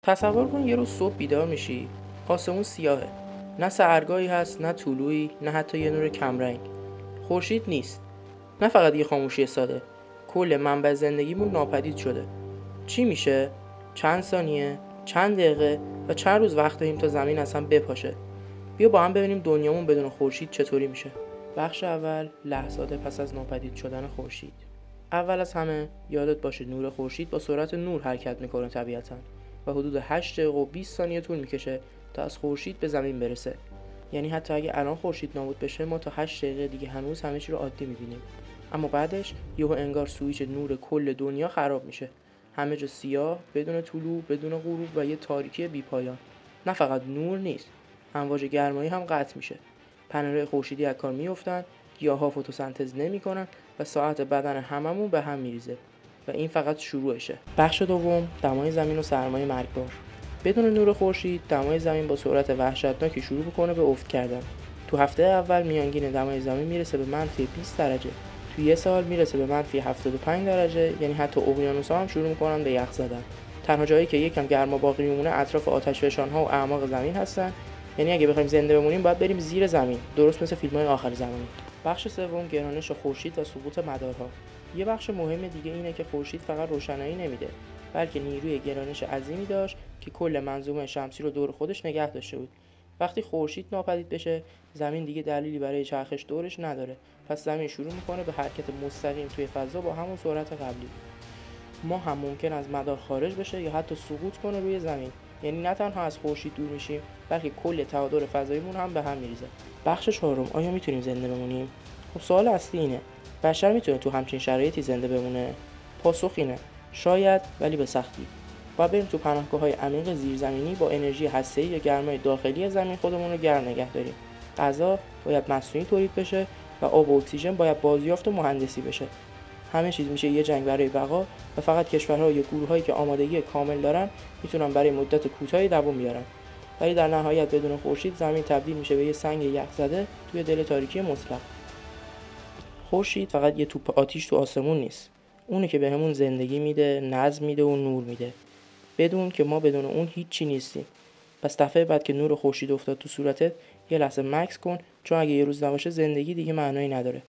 تصور کن یه روز صبح بیدار میشی، آسمون سیاهه، نه سحرگاهی هست، نه طلوعی، نه حتی یه نور کمرنگ. خورشید نیست. نه فقط یه خاموشی ساده، کل منبع زندگیمون ناپدید شده. چی میشه؟ چند ثانیه، چند دقیقه و چند روز وقت داریم تا زمین اصلا بپاشه. بیا با هم ببینیم دنیامون بدون خورشید چطوری میشه. بخش اول، لحظات پس از ناپدید شدن خورشید. اول از همه یادت باشه نور خورشید با سرعت نور حرکت میکنه طبیعتاً و حدود 8 دقیقه و 20 ثانیه طول میکشه تا از خورشید به زمین برسه. یعنی حتی اگه الان خورشید نابود بشه ما تا 8 دقیقه دیگه هنوز همه چی رو عادی میبینیم. اما بعدش یهو انگار سویچ نور کل دنیا خراب میشه. همه جا سیاه، بدون طلوع، بدون غروب و یه تاریکی بی‌پایان. نه فقط نور نیست، امواج گرمایی هم قطع میشه. پنل‌های خورشیدی از کار میافتن، گیاها فتوسنتز نمیکنن و ساعت بدن هممون به هم میریزه. و این فقط شروعشه. بخش دوم، دمای زمین و سرمای مرگبار. بدون نور خورشید دمای زمین با سرعت وحشتناکی شروع میکنه به افت کردن. تو هفته اول میانگین دمای زمین میرسه به منفی 20 درجه. تو یه سال میرسه به منفی 75 درجه، یعنی حتی اقیانوس‌ها هم شروع میکنن به یخ زدن. تنها جایی که یکم گرما باقی میمونه اطراف آتشفشان‌ها و اعماق زمین هستن. یعنی اگه بخوایم زنده بمونیم باید بریم زیر زمین، درست مثل فیلم‌های آخر زمانی. بخش سوم، گرانش خورشید و سقوط مدارها. یه بخش مهم دیگه اینه که خورشید فقط روشنایی نمیده، بلکه نیروی گرانش عظیمی داشت که کل منظومه شمسی رو دور خودش نگه داشته بود. وقتی خورشید ناپدید بشه، زمین دیگه دلیلی برای چرخش دورش نداره. پس زمین شروع میکنه به حرکت مستقیم توی فضا با همون سرعت قبلی. ما هم ممکن از مدار خارج بشه یا حتی سقوط کنه روی زمین. یعنی نه تنها از خورشید دور میشیم، بلکه کل تعادل فضاییمون هم به هم میریزه. بخش چهارم، آیا میتونیم زنده بمونیم؟ خب سوال اصلی اینه، بشر میتونه تو همچین شرایطی زنده بمونه؟ پاسخ اینه شاید، ولی به سختی. باید بریم تو پناهگاه‌های عمیق زیرزمینی با انرژی هسته‌ای یا گرمای داخلی زمین خودمون رو گرم نگه داریم. غذا باید مصنوعی تولید بشه و آب و اکسیژن باید بازیافت و مهندسی بشه. همه چیز میشه یه جنگ برای بقا و فقط کشورها یا گروه‌هایی که آمادگی کامل دارن میتونن برای مدت کوتاهی دوام بیارن. ولی در نهایت بدون خورشید زمین تبدیل میشه به یه سنگ یخ‌زده توی دل تاریکی مطلق. خورشید فقط یه توپ آتیش تو آسمون نیست. اونه که بهمون زندگی میده، نظم میده و نور میده. بدون که ما بدون اون هیچی نیستیم. پس دفعه بعد که نور خورشید افتاد تو صورتت، یه لحظه مکث کن، چون اگه یه روز نباشه زندگی دیگه معنایی نداره.